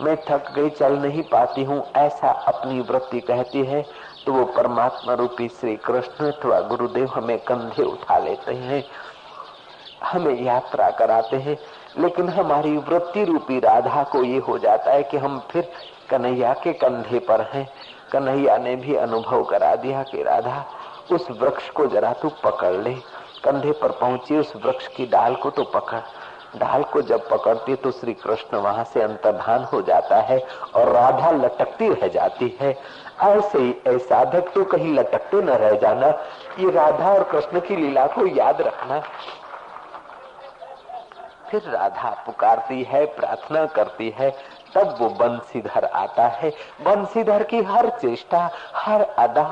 मैं थक गई चल नहीं पाती हूँ, ऐसा अपनी वृत्ति कहती है, तो वो परमात्मा रूपी श्री कृष्ण अथवा गुरुदेव हमें कंधे उठा लेते हैं, हमें यात्रा कराते हैं। लेकिन हमारी वृत्ति रूपी राधा को ये हो जाता है कि हम फिर कन्हैया के कंधे पर हैं। कन्हैया ने भी अनुभव करा दिया कि राधा उस वृक्ष को जरा तू पकड़ ले। कंधे पर पहुंची, उस वृक्ष की डाल को तो पकड़। डाल को जब पकड़ती तो श्री कृष्ण वहां से अंतर्धान हो जाता है और राधा लटकती रह जाती है। ऐसे ही साधक तो कहीं लटकते न रह जाना, ये राधा और कृष्ण की लीला को याद रखना। फिर राधा पुकारती है, प्रार्थना करती है, तब वो बंसीधर आता है। बंसीधर की हर चेष्टा, हर अदा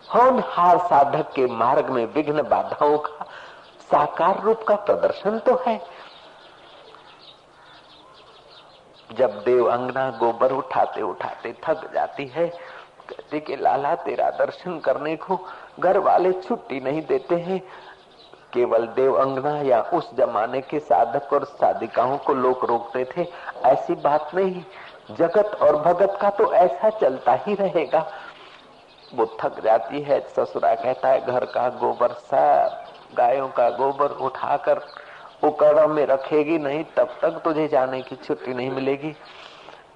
होनहार साधक के मार्ग में विघ्न बाधाओं का साकार रूप का प्रदर्शन तो है। जब देव अंगना गोबर उठाते उठाते थक जाती है, कहती कि लाला तेरा दर्शन करने को घर वाले छुट्टी नहीं देते हैं। केवल देव अंगना या उस जमाने के साधक और साधिकाओं को लोग रोकते थे, ऐसी बात नहीं। जगत और भगत का तो ऐसा चलता ही रहेगा। वो थक जाती है, ससुरा कहता है घर का गोबर, सब गायों का गोबर उठाकर उकड़ में रखेगी नहीं, तब तक तुझे जाने की छुट्टी नहीं मिलेगी।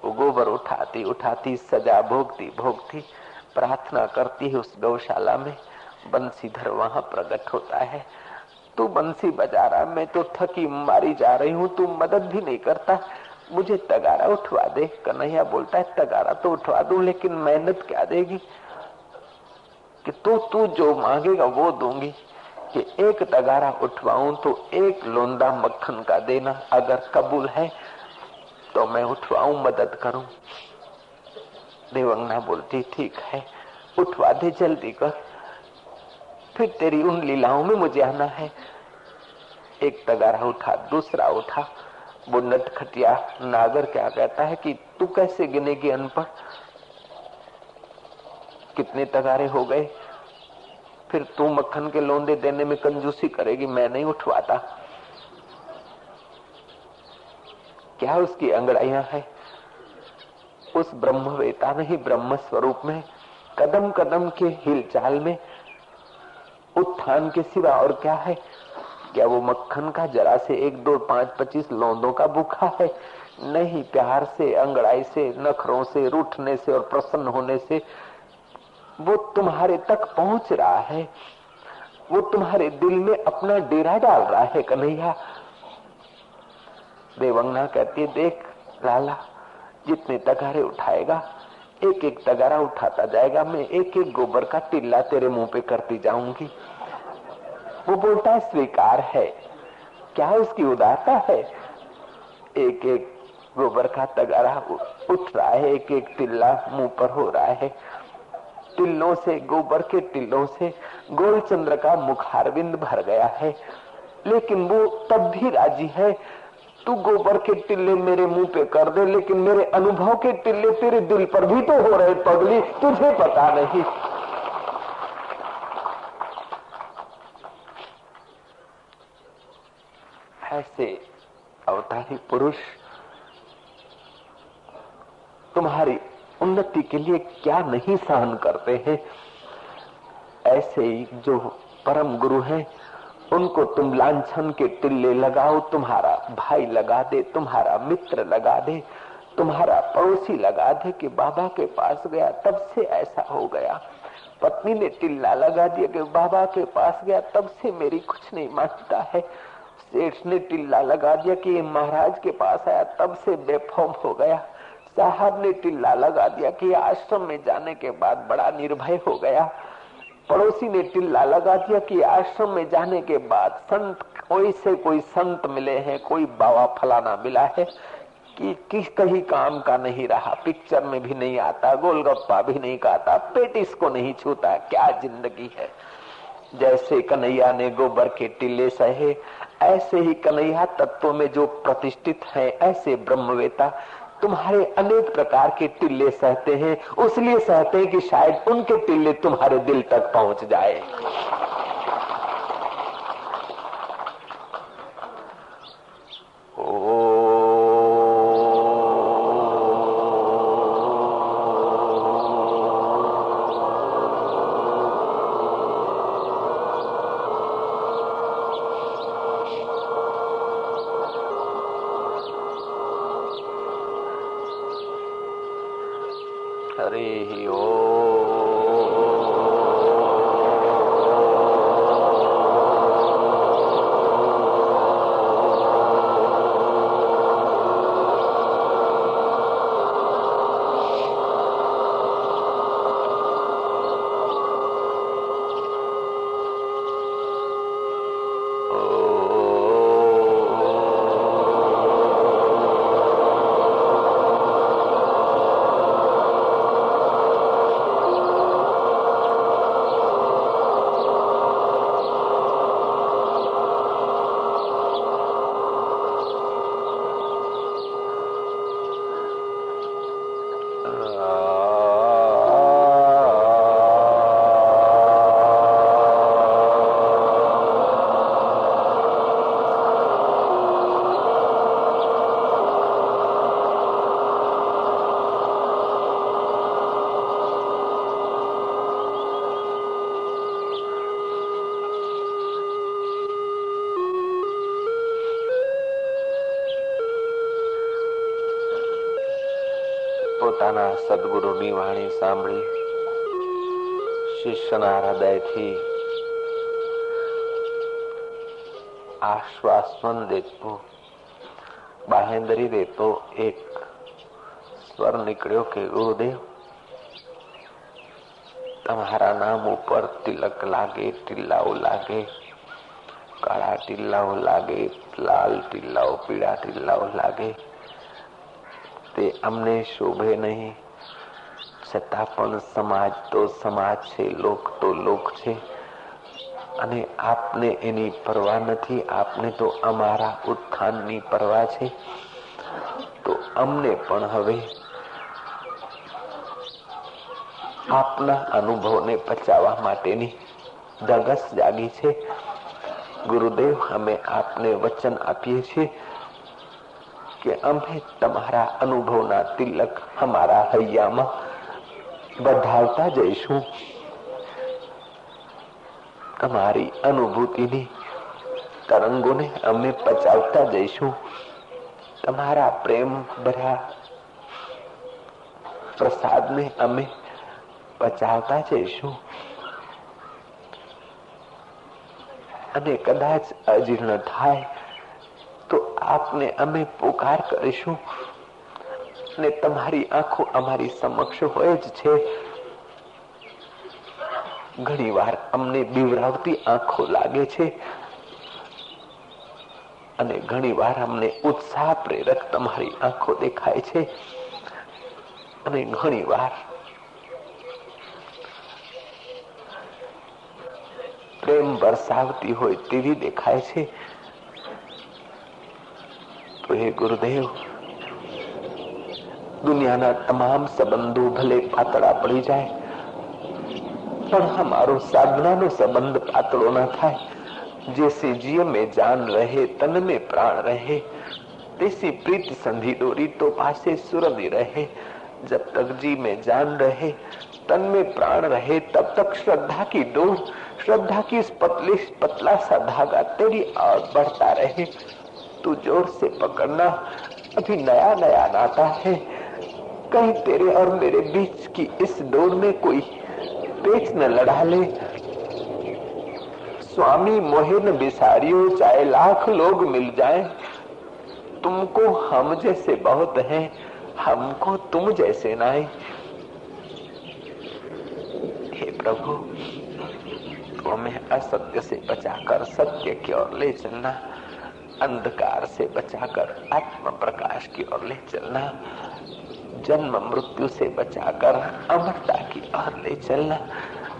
वो गोबर उठाती उठाती सजा भोगती भोगती प्रार्थना करती है उस गौशाला में। बंसीधर वहां प्रकट होता है। तू बंसी बजा रहा, मैं तो थकी मारी जा रही हूँ, तू मदद भी नहीं करता, मुझे तगारा उठवा दे। कन्हैया बोलता है तगारा तो उठवा दूं, लेकिन मेहनत क्या देगी? कि तू जो मांगेगा वो दूंगी। कि एक तगारा उठवाऊं तो एक लोंदा मक्खन का देना, अगर कबूल है तो मैं उठवाऊं, मदद करूं। देवंगना बोलती ठीक है, उठवा दे, जल्दी कर, फिर तेरी उन लीलाओं में मुझे आना है। एक तगारा उठा, दूसरा उठा। वो नटखटिया नागर क्या कहता है कि तू कैसे गिनेगी अनपढ़, कितने तगारे हो गए, फिर तू मक्खन के लोंदे देने में कंजूसी करेगी, मैं नहीं उठवाता। क्या उसकी अंगड़ाइयां है? उस ब्रह्मवेता में ही ब्रह्म स्वरूप में कदम कदम के हिलचाल में उत्थान के सिवा और क्या है? क्या वो मक्खन का जरा से 1, 2, 5, 25 लौंदों का भूखा है? नहीं, प्यार से, अंगड़ाई से, नखरों से, रूठने से और प्रसन्न होने से वो तुम्हारे तक पहुंच रहा है। वो तुम्हारे दिल में अपना डेरा डाल रहा है कन्हैया। देवंगना कहती है, देख लाला, जितने तगारे उठाएगा, एक एक तगारा उठाता जाएगा, मैं एक एक गोबर का टिल्ला तेरे मुंह पे करती जाऊंगी। वो बोलता है, स्वीकार है। क्या उसकी उदारता है? एक एक गोबर का तगारा उठ रहा है, एक एक टिल्ला मुंह पर हो रहा है। टिल्लों से, गोबर के टिल्लों से गोलचंद्र का मुखारविंद भर गया है, लेकिन वो तब भी राजी है, तू गोबर के टिल्ले मेरे मुंह पे कर दे, लेकिन मेरे अनुभव के टिल्ले तेरे दिल पर भी तो हो रहे पगली, तुझे पता नहीं। ऐसे अवतारी पुरुष तुम्हारी उन्नति के लिए क्या नहीं सहन करते हैं। ऐसे ही जो परम गुरु हैं, उनको तुम लांछन के टिल्ले लगाओ, तुम्हारा भाई लगा दे, तुम्हारा मित्र लगा दे, तुम्हारा पड़ोसी लगा दे कि बाबा के पास गया तब से ऐसा हो गया। पत्नी ने टिल्ला लगा दिया कि बाबा के पास गया तब से मेरी कुछ नहीं मानता है। सेठ ने टिल्ला लगा दिया कि ये महाराज के पास आया तब से बेफॉर्म हो गया। साहब ने टिल्ला लगा दिया कि आश्रम में जाने के बाद बड़ा निर्भय हो गया। पड़ोसी ने टिल्ला लगा दिया कि आश्रम में जाने के बाद संत, कोई से कोई संत मिले हैं, कोई बाबा फलाना मिला है कि किस कहीं काम का नहीं रहा, पिक्चर में भी नहीं आता, गोलगप्पा भी नहीं खाता, पेटिस को नहीं छूता। क्या जिंदगी है। जैसे कन्हैया ने गोबर के टिल्ले सहे, ऐसे ही कन्हैया तत्वों में जो प्रतिष्ठित है, ऐसे ब्रह्मवेता तुम्हारे अनेक प्रकार के टिल्ले सहते हैं। उसलिए सहते हैं कि शायद उनके टिल्ले तुम्हारे दिल तक पहुंच जाए। हरि ओम। પોતાના સદગુરુની વાણી સાંભળી શિષ્યના હૃદયથી આશ્વાસન દેતો, બાહેંધરી દેતો એક સ્વર નીકળ્યો કે ગુરુદેવ, તમારા નામ ઉપર તિલક લાગે, ટિલ્લાઓ લાગે, કાળા ટિલ્લાઓ લાગે, લાલ ટિલ્લાઓ, પીળા ટિલ્લાઓ લાગે, તે અમને શોભે નહીં. છતાં પણ સમાજ તો સમાજ છે, લોક તો લોક છે, અને આપને એની પરવા નથી. આપને તો અમારા ઉત્થાનની પરવા છે. તો અમને પણ હવે આપના અનુભવને પચાવવા માટેની ધગસ જાગી છે. ગુરુદેવ, અમે આપને વચન આપીએ છીએ કે અમે તમારા અનુભવના તિલક અમારા હૈયામાં વધારતા જઈશું. તમારી અનુભૂતિની, તરંગોને અમે પચાવતા જઈશું. તમારા પ્રેમ ભર્યા પ્રસાદને અમે પચાવતા જઈશું. અને કદાચ અજીર્ણ થાય તો આપને અમે પુકાર કરીશું. અને તમારી આંખો અમારી સમક્ષ હોય જ છે. ઘણી વાર અમને બીવરાવતી આંખો લાગે છે અને ઘણી વાર અમને ઉત્સાહ પ્રેરક તમારી આંખો દેખાય છે અને ઘણી વાર પ્રેમ વરસાવતી હોય તેવી દેખાય છે. તો હે ગુરુદેવ, દુનિયાના તમામ સંબંધો ભલે પાતળા પડી જાય પણ हमारो साधना संबंध पातड़ो न थाय. जैसे जीव में जान रहे तन में प्राण रहे, तैसी प्रीति संधि डोरी तो पासे सुरभि रहे. जब तक जी में जान रहे तन में प्राण रहे तब तक श्रद्धा की डोर, श्रद्धा की इस पतला सा धागा तेरी और बढ़ता रहे. तू जोर से पकड़ना, अभी नया नया नाता है. कहीं तेरे और मेरे बीच की इस डोर में कोई पेच न लड़ा ले. स्वामी मोहे न बिसारियो, चाहे लाख लोग मिल जाएं, तुमको हम जैसे बहुत हैं, हमको तुम जैसे नाई. हे प्रभु, तो हमें असत्य से बचाकर सत्य की ओर ले चलना, अंधकार से बचाकर आत्म प्रकाश की ओर ले चलना, जन्म मृत्यु से बचाकर अमरता की ओर ले चलना.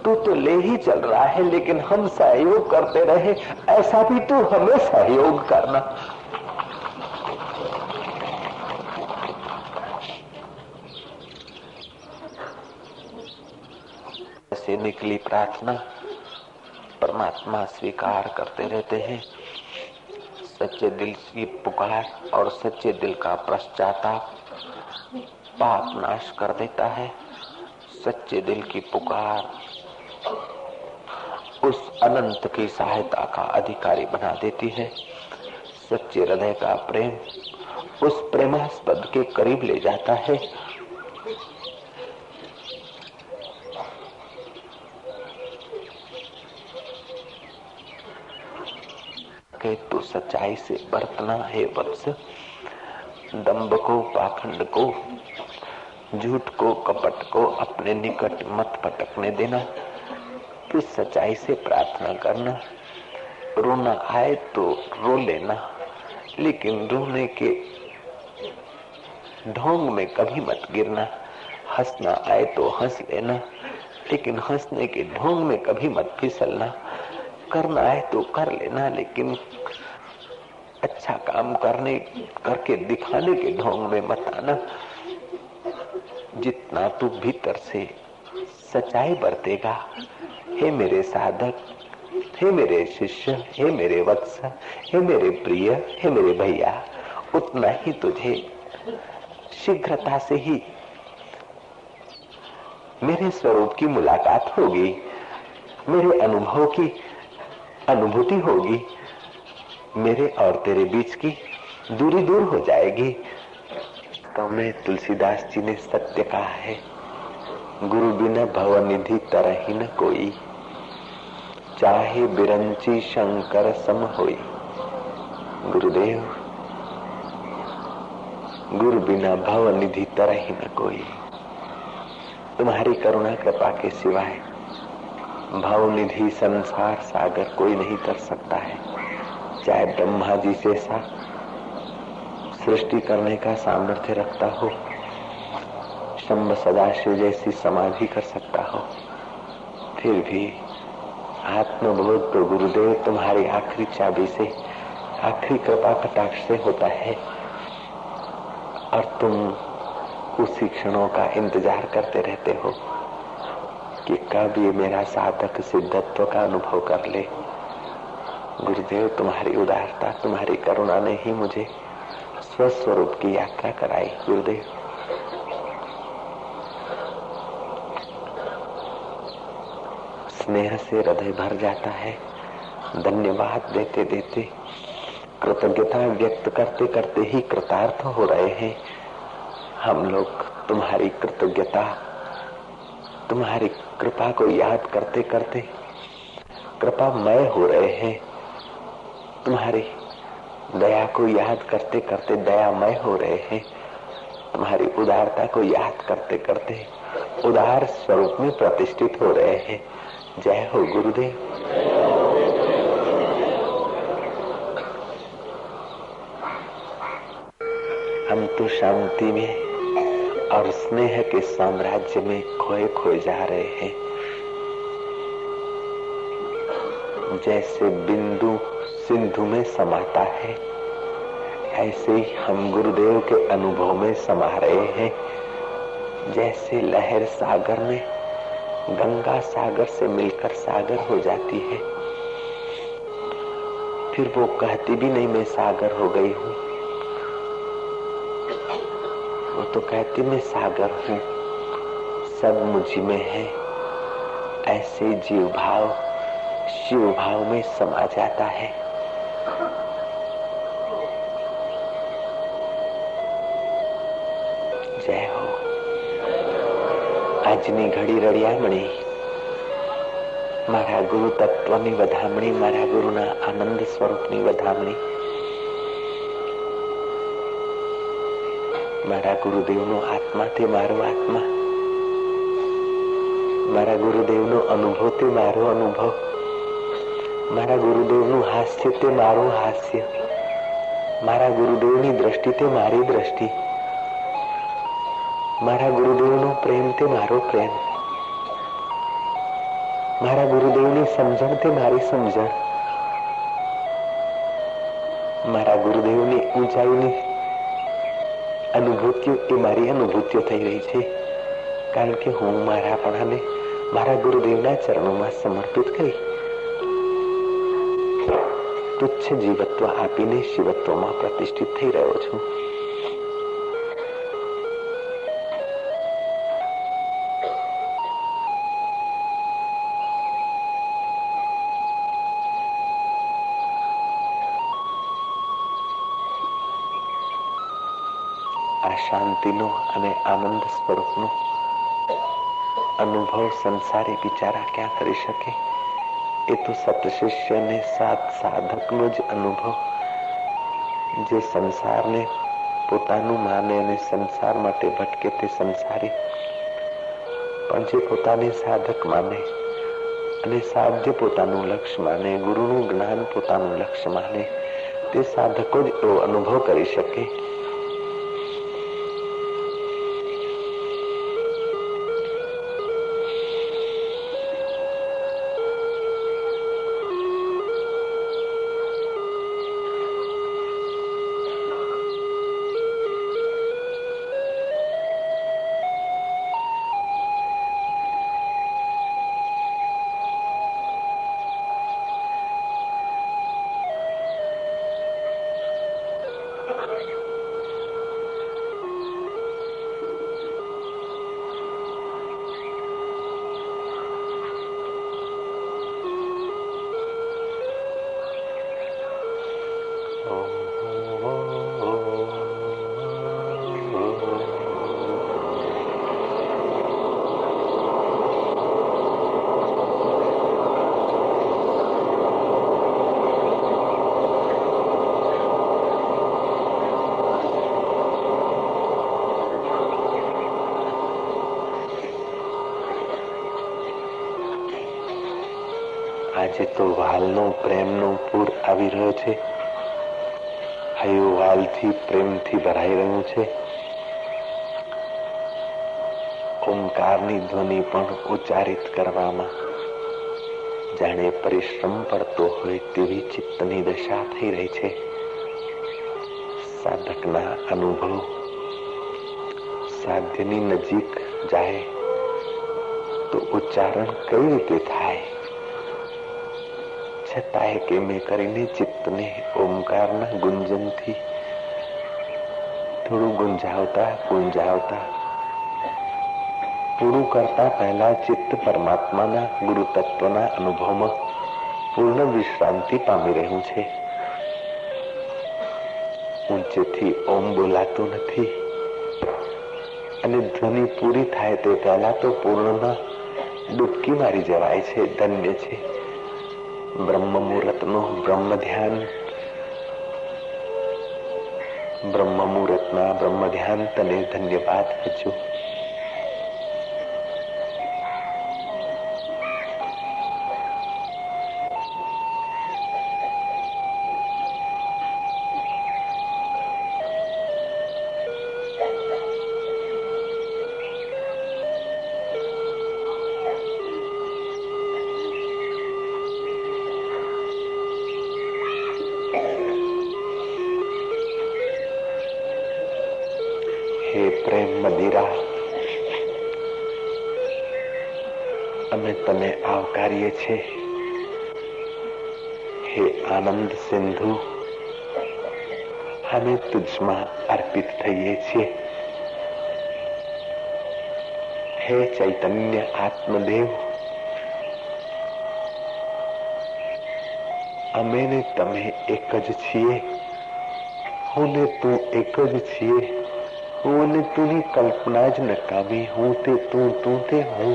तू तो ले ही चल रहा है, लेकिन हम सहयोग करते रहे, ऐसा भी तू हमें सहयोग करना. ऐसे निकली प्रार्थना परमात्मा स्वीकार करते रहते हैं. सच्चे दिल की पुकार और सच्चे दिल का पश्चाताप पाप नाश कर देता है. सच्चे दिल की पुकार उस अनंत की सहायता का अधिकारी बना देती है. सच्चे हृदय का प्रेम उस प्रेमास्पद के करीब ले जाता है. के तो सच्चाई से बरतना है वत्स. दंभ को, पाखंड को, झूठ को, कपट को अपने निकट मत पटकने देना. तो सच्चाई से प्रार्थना करना. रोना आए तो रो लेना, लेकिन रोने के ढोंग में कभी मत गिरना. हंसना आए तो हंस लेना, लेकिन हंसने के ढोंग में कभी मत फिसलना. करना है तो कर लेना, लेकिन अच्छा काम करके दिखाने के ढोंग में मत आना. जितना तू भीतर से सच्चाई बरतेगा, हे मेरे साधक, हे मेरे शिष्य, हे मेरे वत्स, हे मेरे प्रिय, हे मेरे भैया, उतना ही तुझे शीघ्रता से ही मेरे स्वरूप की मुलाकात होगी, मेरे अनुभव की अनुभूति होगी, मेरे और तेरे बीच की दूरी दूर हो जाएगी. तो में तुलसीदास जी ने सत्य कहा है, गुरु बिना भवनिधि तरहि न कोई, चाहे बिरंची शंकर सम होई. गुरुदेव, गुरु बिना भवनिधि तरहि न कोई. तुम्हारी करुणा कृपा के सिवाय भवनिधि संसार सागर कोई नहीं कर सकता है. चाहे ब्रह्मा जी से सा सृष्टि करने का सामर्थ्य रखता हो, शंभ सदाशिव जैसी समाधि कर सकता हो, फिर भी आत्मबोध तो गुरुदेव तुम्हारी आखिरी चाबी से, आखिरी कृपा कटाक्ष से होता है. और तुम उसी क्षणों का इंतजार करते रहते हो कि कब ये मेरा साधक सिद्धत्व का अनुभव कर ले. गुरुदेव, तुम्हारी उदारता, तुम्हारी करुणा ने ही मुझे स्वस्वरूप की यात्रा कराई. गुरुदेव, स्नेह से हृदय भर जाता है. धन्यवाद देते देते कृतज्ञता व्यक्त करते करते ही कृतार्थ हो रहे हैं। हम लोग तुम्हारी कृतज्ञता, तुम्हारी कृपा को याद करते करते कृपामय हो रहे हैं। तुम्हारी दया को याद करते करते दयामय हो रहे हैं। तुम्हारी उदारता को याद करते करते उदार स्वरूप में प्रतिष्ठित हो रहे हैं। जय हो गुरुदेव। हम तो शांति में और स्नेह के साम्राज्य में खोए खोए जा रहे हैं। जैसे बिंदु सिंधु में समाता है, ऐसे ही हम गुरुदेव के अनुभव में समा रहे हैं। जैसे लहर सागर में गंगा सागर से मिलकर सागर हो जाती है, फिर वो कहती भी नहीं मैं सागर हो गई हूँ, वो तो कहती मैं सागर हूँ, सब मुझ में है। ऐसे जीव भाव शिव भाव में समा जाता है। जय हो। આજની ઘડી રળિયામણી મારા ગુરુ તત્વની વધામણી, મારા ગુરુના આનંદ સ્વરૂપની વધામણી, મારા ગુરુદેવનો આત્મા તે મારો આત્મા, મારા ગુરુદેવનો અનુભવ તે મારો અનુભવ, મારા ગુરુદેવનું હાસ્ય તે મારું હાસ્ય, મારા ગુરુદેવની દ્રષ્ટિ તે મારી દ્રષ્ટિ, મારા ગુરુદેવનો પ્રેમ તે મારો પ્રેમ, મારા ગુરુદેવની સમજણ તે મારી સમજણ, મારા ગુરુદેવની ઊંચાઈની અનુભૂતિઓ એ મારી અનુભૂતિઓ થઈ રહી છે, કારણ કે હું મારાપણાને મારા ગુરુદેવના ચરણોમાં સમર્પિત કરી તુચ્છ જીવત્વ આપીને શિવત્વમાં પ્રતિષ્ઠિત થઈ રહ્યો છું. આ શાંતિનો અને આનંદ સ્વરૂપનો અનુભવ સંસારી બિચારા ક્યાં કરી શકે? એ તો સતશિષ્ય ને સાત સાધકનો જ અનુભવ, જે સંસારને પોતાનું માને અને સંસાર માટે ભટકે તે સંસારી, પણ જે પોતાને સાધક માને અને સાધ્ય પોતાનું લક્ષ્ય માને, ગુરુનું જ્ઞાન પોતાનું લક્ષ્ય માને, તે સાધકો જ એવો અનુભવ કરી શકે. આજે તો વાલનો પ્રેમનો પૂર આવી રહ્યો છે. હૈયું વાલથી પ્રેમથી ભરાઈ રહ્યું છે. ઓમકારની ધ્વનિ પણ ઉચ્ચારિત કરવામાં જાણે પરિશ્રમ પડતો હોય તેવી ચિત્તની દશા થઈ રહી છે. સાધકના અનુભવ સાધ્યની નજીક જાય તો ઉચ્ચારણ કઈ રીતે થાય? છતાંય કેમે કરીને ચિત્તને ઓમકારના ગુંજનથી થોડું ગુંજાવતા પૂરું કરતા પહેલા ચિત્ત પરમાત્માના ગુરુ તત્વના અનુભવમાં પૂર્ણ વિશ્રાંતિ પામી રહ્યું છે. વચ્ચેથી ઓમ બોલાતો નથી અને ધ્વનિ પૂરી થાય તે પહેલા તો પૂર્ણમાં ડૂબકી મારી જવાય છે. ધન્ય છે બ્રહ્મ મુહૂર્તનું બ્રહ્મ ધ્યાન. બ્રહ્મ મુહૂર્તના બ્રહ્મ ધ્યાન તને ધન્યવાદ હજુ. હે પ્રેમ મદિરા, અમે તને આવકારીએ છીએ. હે આનંદ સિંધુ, અમે તુજમાં અર્પિત થઈએ છીએ. હે ચૈતન્ય આત્મદેવ, અમે ને તમે એક જ છીએ. હું ને તું એક જ છીએ. હું ને તુંની કલ્પના જ નકામી. હું તે તું, તું તે હું.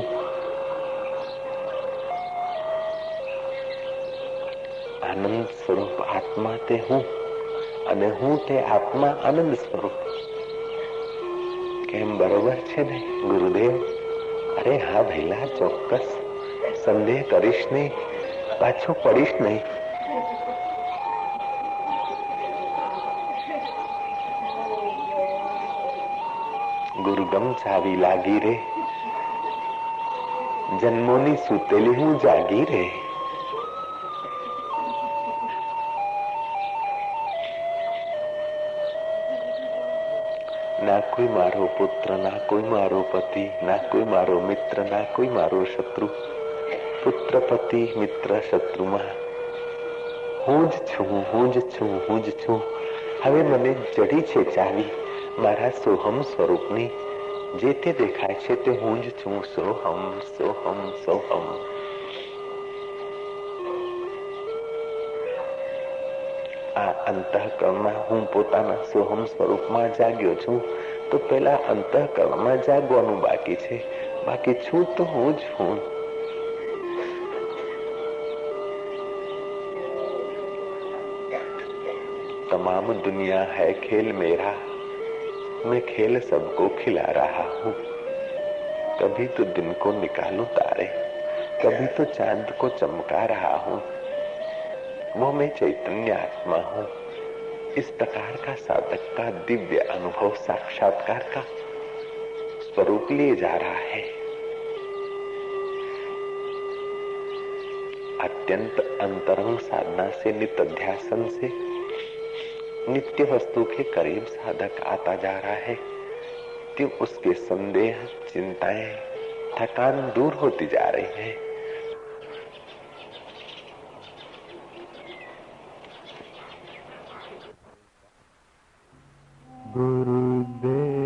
આનંદ સ્વરૂપ આત્મા તે હું અને હું તે આત્મા આનંદ સ્વરૂપ. કેમ બરોબર છે ને ગુરુદેવ? અરે હા ભૈલા, ચોક્કસ. સંદેહ કરીશ નહીં, પાછો પડીશ નહીં. ગુરુગમ ચાવી લાગી રે, જન્મોની સૂતેલી હું જાગી રે. ના કોઈ મારો પુત્ર, ના કોઈ મારો પતિ, ના કોઈ મારો મિત્ર, ના કોઈ મારો શત્રુ. પુત્ર, પતિ, મિત્ર, શત્રુમાં હું જ છું, હું જ છું, હું જ છું. હવે મને જડી છે ચાવી મારા સોહમ સ્વરૂપની. જે તે દેખાય છે તે હું જ છું. સોહમ, સોહમ, સોહમ. આ અંતઃકરણમાં હું પોતાના સોહમ સ્વરૂપમાં જાગ્યો છું, તો પેલા અંતઃકરણમાં જાગવાનું બાકી છે. બાકી છું તો હું જ હું. तमाम दुनिया है खेल मेरा, मैं खेल सबको खिला रहा हूँ. कभी तो दिन को निकालूं तारे, कभी तो चांद को चमका रहा हूँ. वो मैं चैतन्य आत्मा हूँ. इस प्रकार का साधक का दिव्य अनुभव साक्षात्कार का स्वरूप लिए जा रहा है. अत्यंत अंतरंग साधना से, नित्य ध्यान से नित्य वस्तु के करीब साधक आता जा रहा है. क्यों उसके संदेह, चिंताएं, थकान दूर होती जा रही है. गुरुदेव